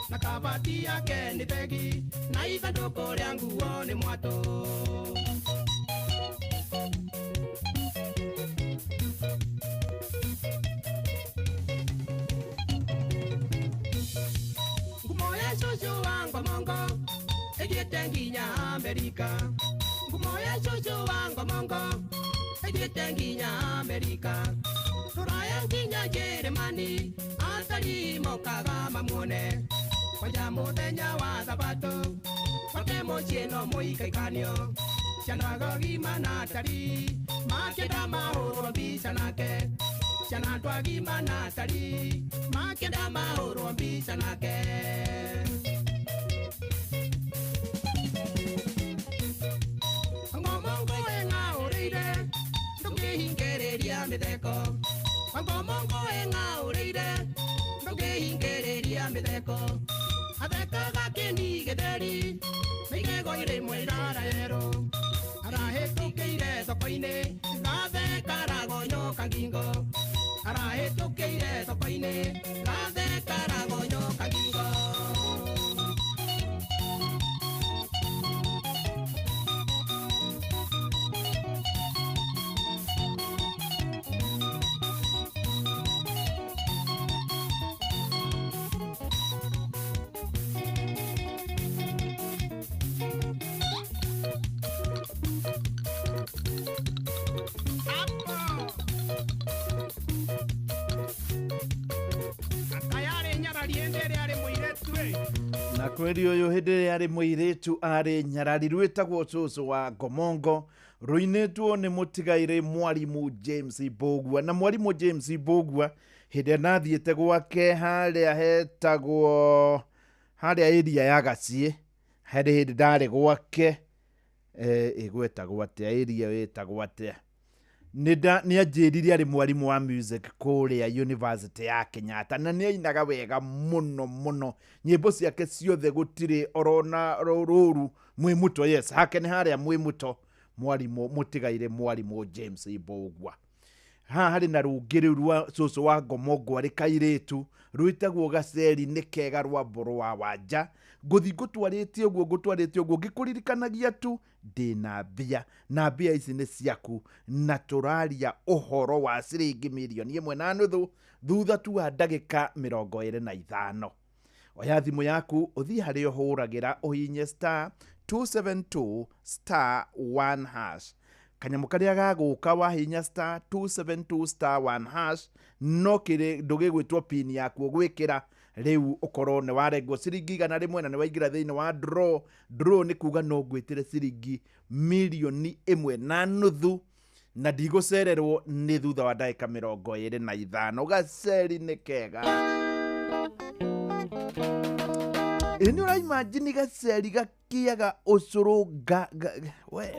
Na kabati yake nĩ thegi na ithandũkũ rĩa nguo nĩ mwatũ. Ngumo ya Cucu wa Ngomongo ĩthiĩte nginya Amerika. Ngumo ya Cucu wa Ngomongo ĩthiĩte nginya Amerika. Rũraya nginya Njĩrĩmani atarii mokaga mamuone. Kwanja mũthenya wa Thabatũ gwake mũciĩ no mũikaikanio. Ciana agima na atarii makĩenda mahũrwo mbica nake. Ciana andũ agima na atarii makĩenda mahũrwo mbica nake. Ngomongo ĩng'aũrĩire ndũngĩhingĩrĩria mĩtheko. Ngomongo ĩng'aũrĩire ndũngĩhingĩrĩria mĩtheko. Athekaga kĩni gĩtheri na igego irĩmwe irara yerũ. Arahĩtũkĩire thoko-inĩ gatheka aragonyoka ngingo. Arahĩtũkĩire thoko-inĩ gatheka aragonyoka ngingo.
kweli uyu hindi ari muiritu ari nyarari rwitagwo cucu wa Ngomongo ruinitwo ni mutigaire mwarimu James Mbugua. Na mwarimu James Mbugua hindi anathiite gwake haria hetagwo haria area ya Gacie, hari hindi ndari gwake igwetagwo atia area wetagwo atia ni ajirire ari mwarimu wa music kuria University ya Kenyatta, na ni ainaga wega muno muno, nyimbo ciake ciothe gutire orona ruru mwimuto. Yes, hake ni haria mwimuto mwarimu mutigaire mwarimu James Mbugua. Hari na rungiri rwa cucu wa Ngomongo ari kairitu rwitagwo Gaceri ni kega rwa mburu wa wanja nguthi ngutwarite uguo ngikuririkanagia tu ndina mbia na mbia ici ni ciaku na turaria uhoro wa ciringi milioni 1.5 thutha tu wa ndagika 25. Oya thimu yaku uthi hari uhuragira uhinye *272*1#. Kanyamu karia gaguka wahinya *272*1# no kire ndugigwitwo pin yaku ugwikira riu ukoro ne waregwo ciringi 100 na ni waingira thiini wa draw ni kuga no gwitire ciringi milioni 1.5 na ndigucererwo ni thutha wa ndagika 25. Gaceri ni kega ini ura imagine Gaceri gakiaga ucuru we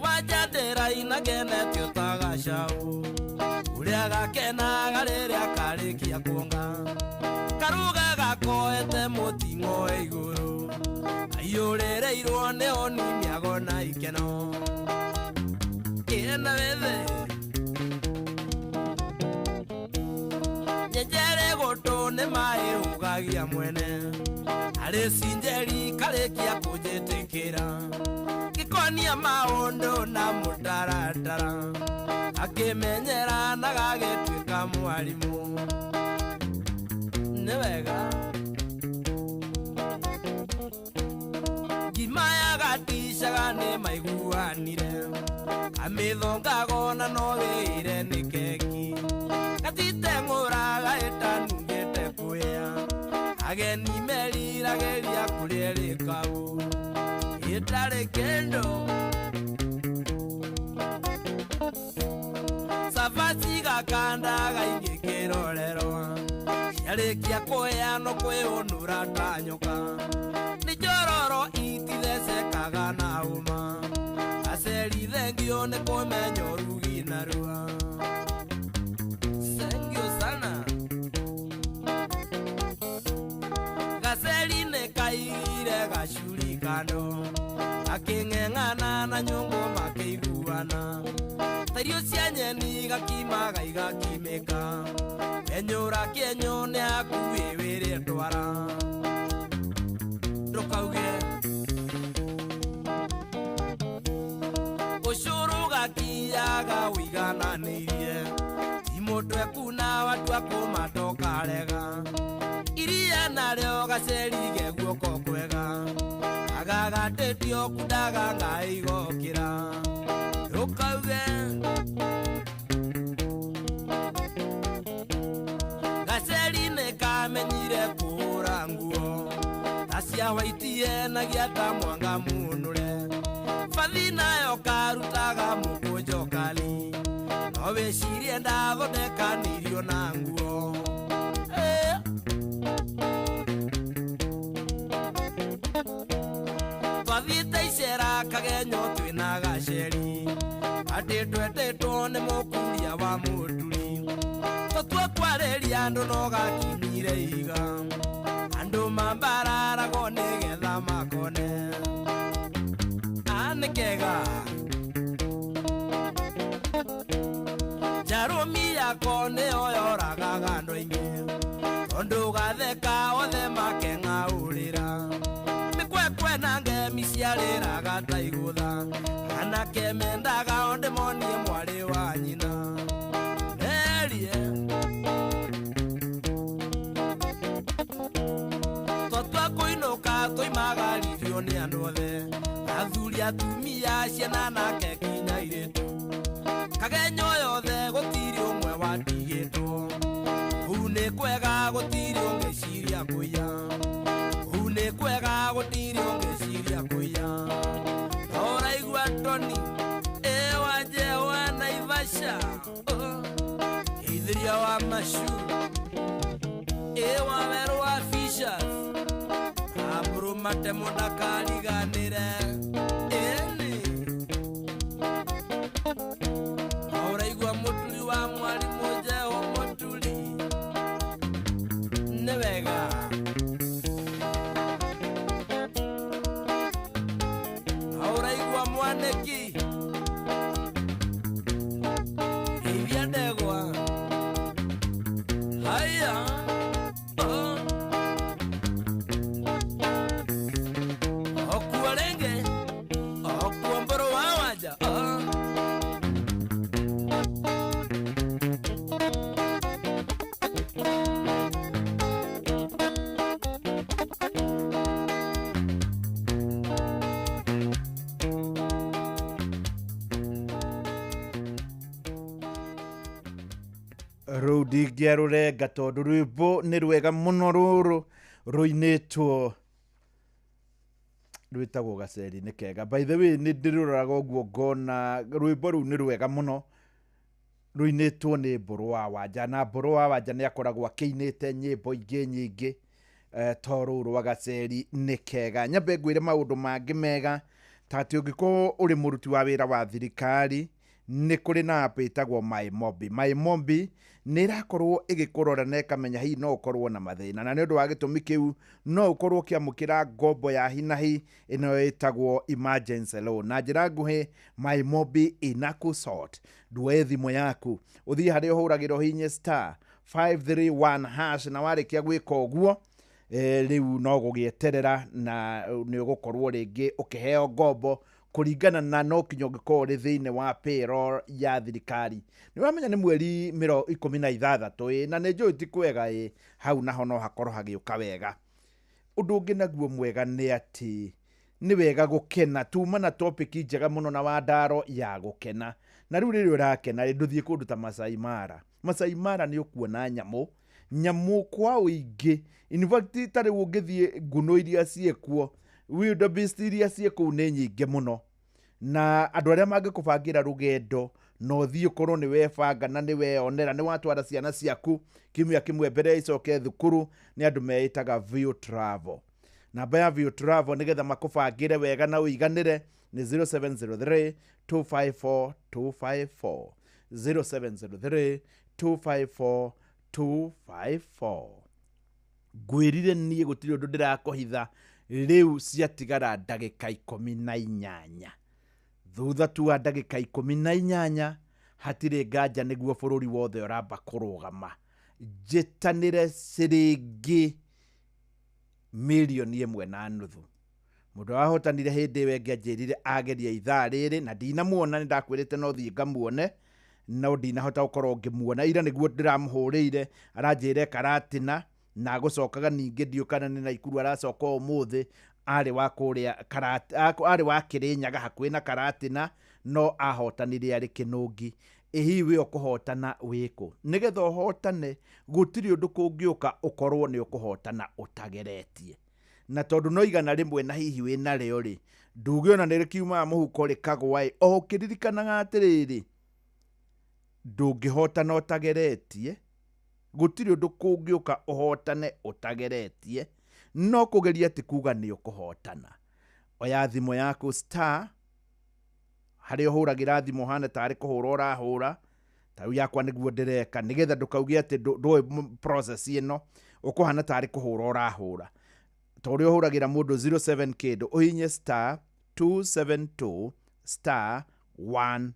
wajandera inagenetio tagacau uria gakenaga riria karikia kuonga karuga gakoete mutingo iguru ayurereirwo ni oni miagona ikeno kena wethe nyenjere goto ne mai ugagia mwene ari sinjeri karikia kujetekera gikonia maundu na mutaratara akimenyera na gagituika mwarimu ni wega gimaya gatishaga ni maiguanire amithongago na no wire ni keki gatiteng'uraga itanugite kuya ageni merirageria kuria rikau itare kendo savasi gakanda gaingi kirorerwa yarikia kuya no kwiyunura tanyoka ni jororo itithecekaga na uma aceri thengio ni kumenyo rugi na rua sengio sana Gaceri ni kaire gacuri kando aking'eng'ana na nyungu makiguana tario cia nyeni gakimaga igakimika enyura kienyo ni akuwi wiri twara ndukauge ucuru gakiaga wigananirie imutwe kuna watu akumatokarega iria naryo Gaceri geguoko kwega agagatĩtio kundaga ngaigokĩra rũkauge Gaceri nĩ kamenyire kũhũra nguo acia waitie na gĩata mwanga mũnũre bathi nayo karutaga mũkũnjo kali no wĩcirie ndathondekanirio na nguo twathiĩte icera kagenyo twĩna Gaceri atĩ twetĩtwo nĩ mũkuria wa mũturi tũtua kwarĩria andũ no gakinyire iga andũ mambararago nĩgetha makone nĩ kega njarũmi yako nĩyo yoragaga andũ aingĩ tondũ gatheka othe makeng'aũrĩra mĩkwekwe na ngemi ciarĩraga ta igũtha anake mendaga o ndĩmonie mwarĩ wa nyina erie twatua kũinũka tũimagaririo nĩ andũ othe athuri atumia ciana nake kinya airĩtu kagenyo yothe gũtirĩ ũmwe watigĩtwo kũu nĩ kwega gũtirĩ ũngĩciria kũiya mashu ewa werwa fishers aburu matemo dakariganire eni auraigwa mutuli wa mwalimu jeho mutuli nĩ wega auraigwa mwanĩki ivia ndegwa haya okuo rĩngĩ okuo mbũrũ wa wanja
rũu ndingĩarũrenga tondũ rwĩmbo nĩ rwega mũno rũrũ rũinĩtwo rwĩtagwo gaceri nĩ kega. By the way nĩ ndĩrũraga ũguo ngona rwĩmbo rũu nĩ rwega mũno rũinĩtwo nĩ Mbũrũ wa Wanja, na Mbũrũ wa Wanja nĩ akoragwo akĩinĩte nyĩmbo ingĩ nyingĩ to rũu rwa gaceri nĩ kega. Nyambe ngwĩre maũndũ mangĩ mega ta atĩ ũngĩkorwo ũrĩ mũruti wa wĩra wa thirikari nĩ kũrĩ na app ĩtagwo MyMobi. MyMobi nĩ ĩrakorwo ĩgĩkũrora na ĩkamenya hihi no ũkorwo na mathĩna, na nĩ ũndũ wa gĩtũmi kĩu no ũkorwo ũkĩamũkĩra ngombo ya hi na hi ĩno ĩtagwo emergency loan. Na njĩra nguhĩ MyMobi ĩnakusort. Nduoye thimũ yaku ũthiĩ harĩa ũhũragĩra hihinye *531# na warĩkia gwĩka ũguo rĩu no gũgĩeterera na nĩ ũgũkorwo rĩngĩ ũkĩheo ngombo kũringana na no kinya ũngĩkorwo ũrĩ thĩinĩ wa payroll ya thirikari. Nĩ wamenya nĩ mweri 16 na nĩ njũĩ ti kwega hau naho no hakorwo hagĩũka wega. Ũndũ ũngĩ naguo mwega nĩ atĩ nĩ wega gũkena. Tuma na topic njega mũno na wandaro ya gũkena. Na rĩu rĩrĩ ũrakena ndũthiĩ kũndũ ta Masai Mara. Masai Mara nĩ ũkuona nyamũ kwa ũingĩ. In fact tarĩ ũngĩthiĩ nguno iria ciĩkuo wildebeest iria ciĩkũu nĩ nyingĩ mũno, na andũ arĩa mangĩkũbangĩra rũgendo no ũthiĩ ũkorwo nĩ webanga na nĩ weyonera, nĩ watwara ciana ciaku kiumia kĩmwe mbere ya icoke thukuru, nĩ andũ meĩtaga View Travel. Namba ya View Travel nĩgetha makũbangĩre wega na ũiganĩre nĩ 0703 254 254 0703 254 254. Ngwĩrire niĩ gũtirĩ ũndũ ndĩrakũhitha rĩu ciatigara ndagĩka 18 thutha tu wa ndagĩka 18 hatirĩ nganja nĩguo bũrũri wothe ũramba kũrũgama njitanĩre ciringi 1.5 million. Mũndũ wahotanire hĩndĩ ĩyo ĩngĩ anjĩrire ageria ithaa rĩrĩ na ndinamuona, nĩ ndakwĩrĩte no thiĩ ngamuone no ndinahota gũkorwo ngĩmuona. Ira nĩguo ndĩramũhũrĩire aranjĩre karatina na gũcokaga ningĩ ndiũkana nĩ Naikuru aracoka ũmũthĩ arĩ wa kũrĩa arĩ wa Kĩrĩnyaga hakuhĩ na Karatina no ahotanire arĩ Kĩnũngi. Hihi we ũkũhotana wĩkũ? Nĩgetha ũhotane gũtirĩ ũndũ kũngĩũka ũkorwo nĩ ũkũhotana ũtageretie, na tondũ no igana rĩmwe na hihi wĩ narĩo rĩ ndũgĩona nĩ rĩkiumaga mũhuko rĩkagwa o ũkĩririkanaga atĩrĩrĩ ndũngĩhotana ũtageretie. Gũtirĩ ũndũ kũngĩũka ũhotane ũtageretie, no kũgeria ti kuga nĩ ũkũhotana. Oya thimũ yaku harĩa ũhũragĩra thimũ hana tarĩ kũhũra ũrahũra, ta rĩu yakwa nĩguo ndĩreka nĩgetha ndũkauge atĩ ndũĩ process ĩno, ũkũhana tarĩ kũhũra ũrahũra. Ta ũrĩa ũhũragĩra mũndũ 07 kĩndũ ũhinye *272*1#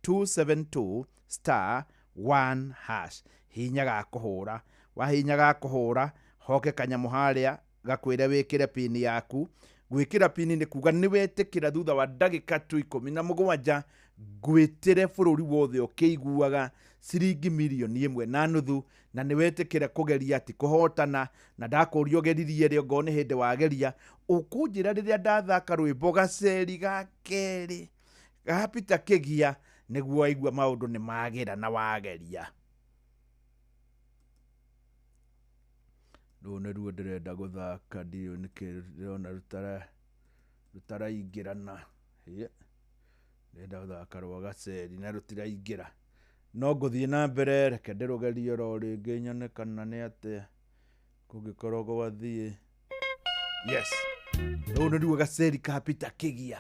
*272*1#. Hinyaga kũhũra, wahinyaga kũhũra hoke kanyamũ harĩa gakwĩre wĩkĩre pin yaku. Gwĩkĩra pin nĩ kuga nĩ wetĩkĩra thutha wa ndagĩka 17 gwĩtĩre bũrũri wothe ũkĩiguaga ciringi 1.5 million, na nĩ wetĩkĩra kũgeria ti kũhotana. Na ndakũria ũgeririe rĩ ngo nĩ hĩndĩ wageria ũkũnjĩra rĩrĩa ndathaka rwĩmbo gaceri ga kerĩ ga Peter Kĩgia nĩguo waigua maũndũ nĩ magĩra na wageria. Rũu nĩruo ndĩrenda gũthaka, ndiũ nĩkĩrona rũtaraingĩrana. Ndĩrenda gũthaka rwa gaceri na rũtiraingĩra. no ngũthiĩ na mbere reke ndĩrũgerie ro rĩngĩ nyone kana nĩ atĩa kũngĩkorwo gwathiĩ. Yes, rĩu nĩruo gaceri ka Peter Kĩgia.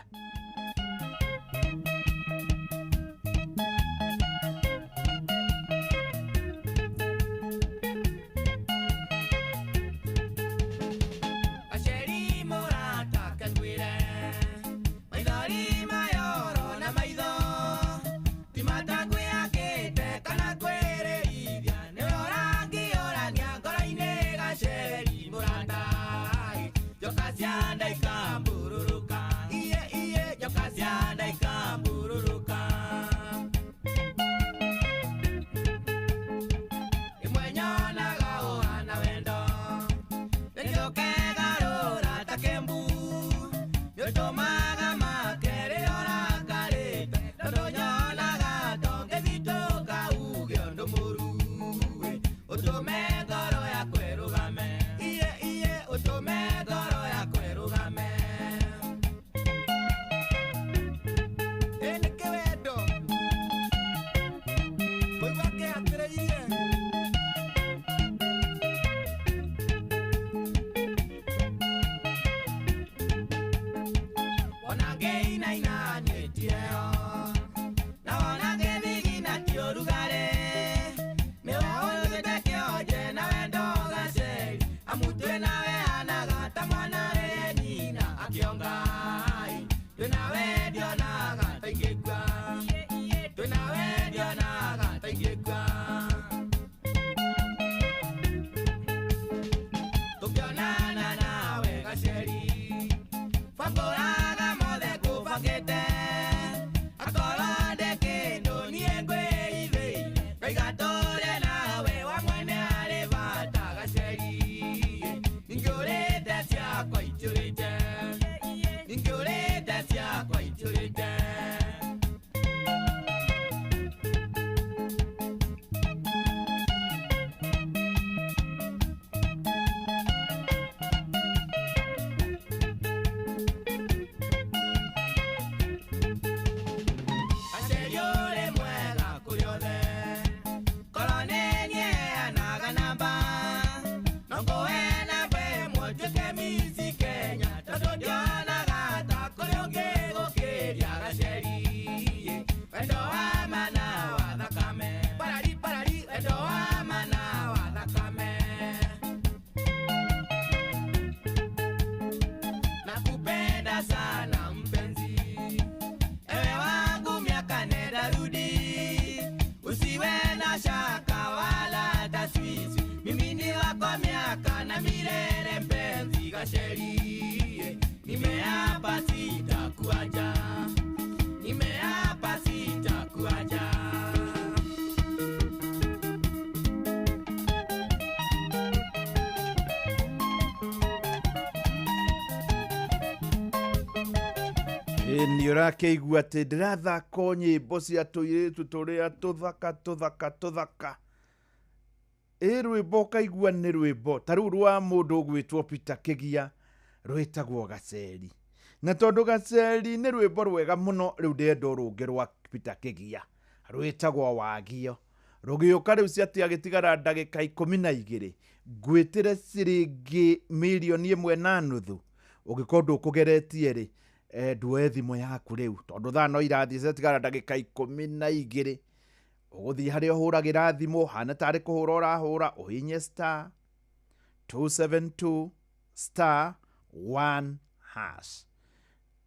Nĩ ũrakĩigua atĩ ndĩrathaka nyĩmbo cia tũirĩtu tũrĩa tũthaka. Rwĩmbo ũkaigua nĩ rwĩmbo ta rũu rwa mũndũ ũgwĩtwo Peter Kĩgia rwĩtagwo Gaceri. Na tondũ Gaceri nĩ rwĩmbo rwega mũno, rĩu ndenda rũngĩ rwa Peter Kĩgia rwĩtagwo Wagio. Rũgĩũka rĩu ciatia gĩtigara ndagĩka 12 ngwĩtĩre ciringi 1.5 ũngĩkorwo ndũkũgeretie rĩ, nduoe thimũ yaku rĩu tondũ thaa no irathiĩ ciatigara ndagĩka 12 ũgũthiĩ harĩa ũhũragĩra thimũ hana tarĩ kũhũra ũrahũra ũhinye *272*1#.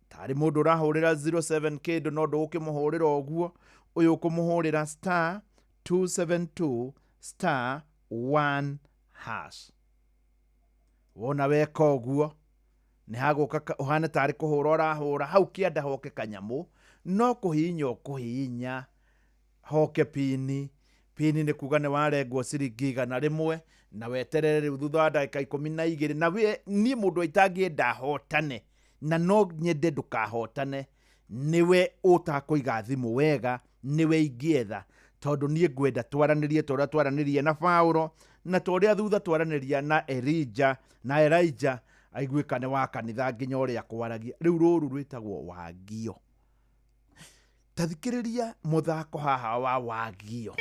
Tarĩ mũndũ ũrahũrĩra 07 kĩndũ no ndũgũkĩmũhũrĩra ũguo, ũyũ ũkũmũhũrĩra *272*1#. Wona weka ũguo nĩ hagũka ũhana tarĩ kũhũra ũrahũra, hau kĩanda hoke kanyamũ, no kũhihinya ũkũhihinya hoke pini nĩ kuga nĩ warengwo ciringi 100 na weterere rĩu thutha wa ndagĩka 12. Na niĩ mũndũ itangĩenda hotane na no nyende ndũkahotane, niwe ũtakũiga thimũ wega, niwe ingĩetha, tondũ niĩ ngwenda twaranĩrie ta ũrĩa twaranĩrie na Paulo na ta ũrĩa thutha twaranĩria na Elijah aiguĩkane wa kanitha nginya ũrĩa kwaragia. Rĩu rũrũ rwĩtagwo Wagio. tathikiriria muthako haha wa Wagio.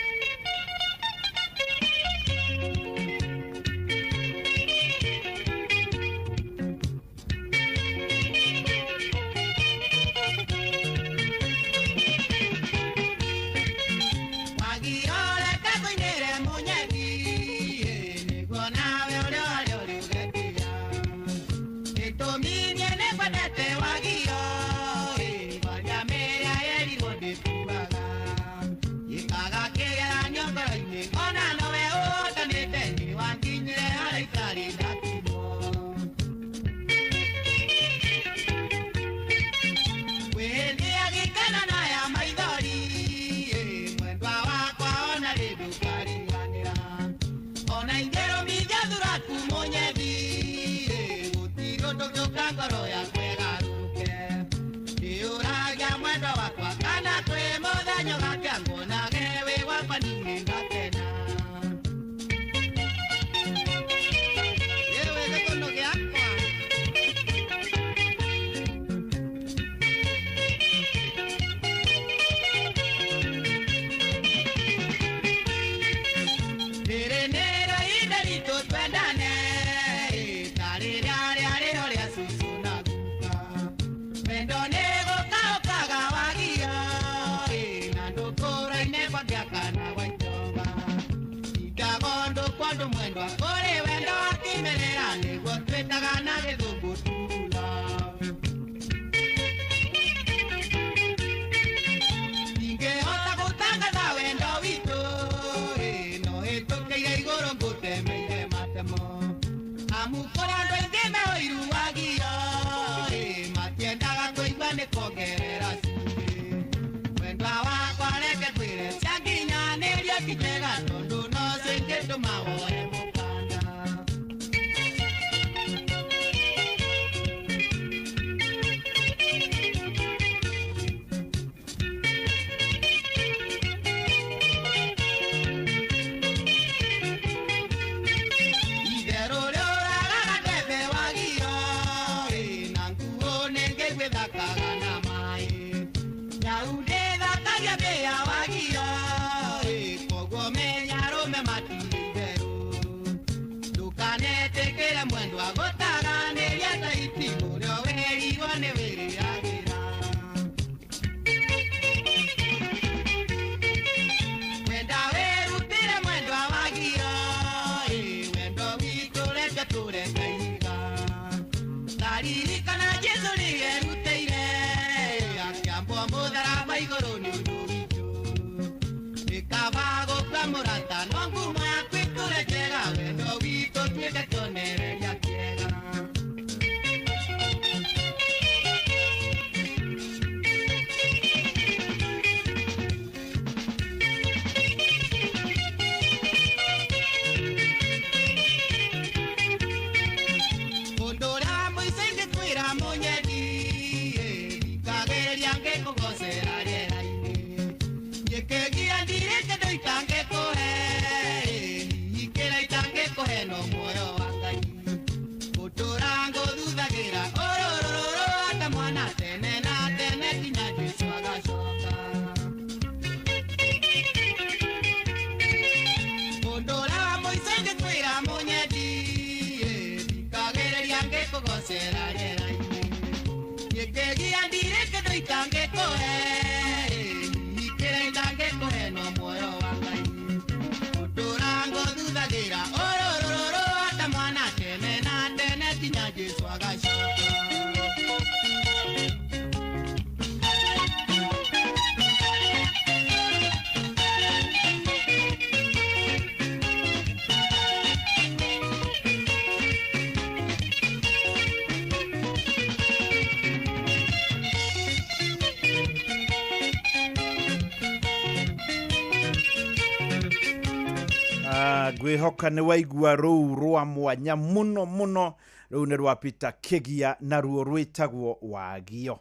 Ngwihoka nĩ waigua rũu rwa mwanya muno muno, rũu nĩ rwa Peter Kĩgia na ruo rwĩtagwo Wagio.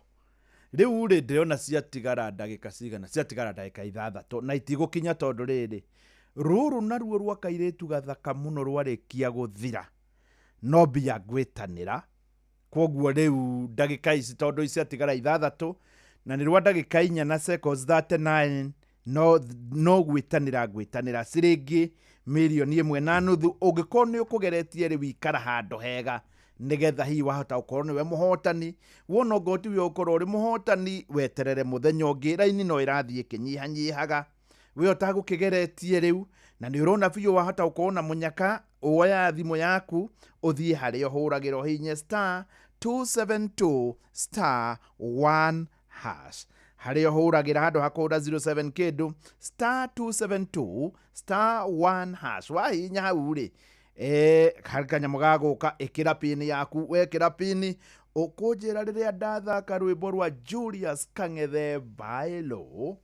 Rĩu rĩ ndĩrona ciatigara ndagĩka cigana, ciatigara ndagĩka 6 na itigũkinya tondũ rĩrĩ rũrũ naruo rwa kairĩtu gathaka muno rwarĩkia gũthira, no mbia ngwĩtanĩra. Kwoguo rĩu ndagĩka ici tondũ ciatigara 6 na nĩ rwa ndagĩka 4 na seconds 39 no gwĩtanĩra ciringi mirioni 1.5 ũngĩkorwo nĩ ũkũgeretie rĩ wikara handũ hega nĩgetha hihi wahota gũkorwo nĩwe mũhotani. Wona ũngoti wĩ ũkorwo ũrĩ mũhotani weterere mũthenya ũngĩ, raini no ĩrathiĩ ĩkĩnyihanyihaga, wĩhota gũkĩgeretie rĩu na nĩ ũrona biũ wahota gũkorwo na mũnyaka. Woya thimũ yaku ũthiĩ harĩa ũhũragĩrwo hihinye star 272 star 1 hash, harĩa ũhũragĩra handũ hakũhũra 07 kĩndũ star 272 star 1 hash. Wahihinya hau rĩ harĩ kanyamũ gagũka, ĩkĩra pini yaku. Wekĩra pini ũkũnjĩra rĩrĩa ndathaka rwĩmbo rwa Julius Kang'ethe Baelo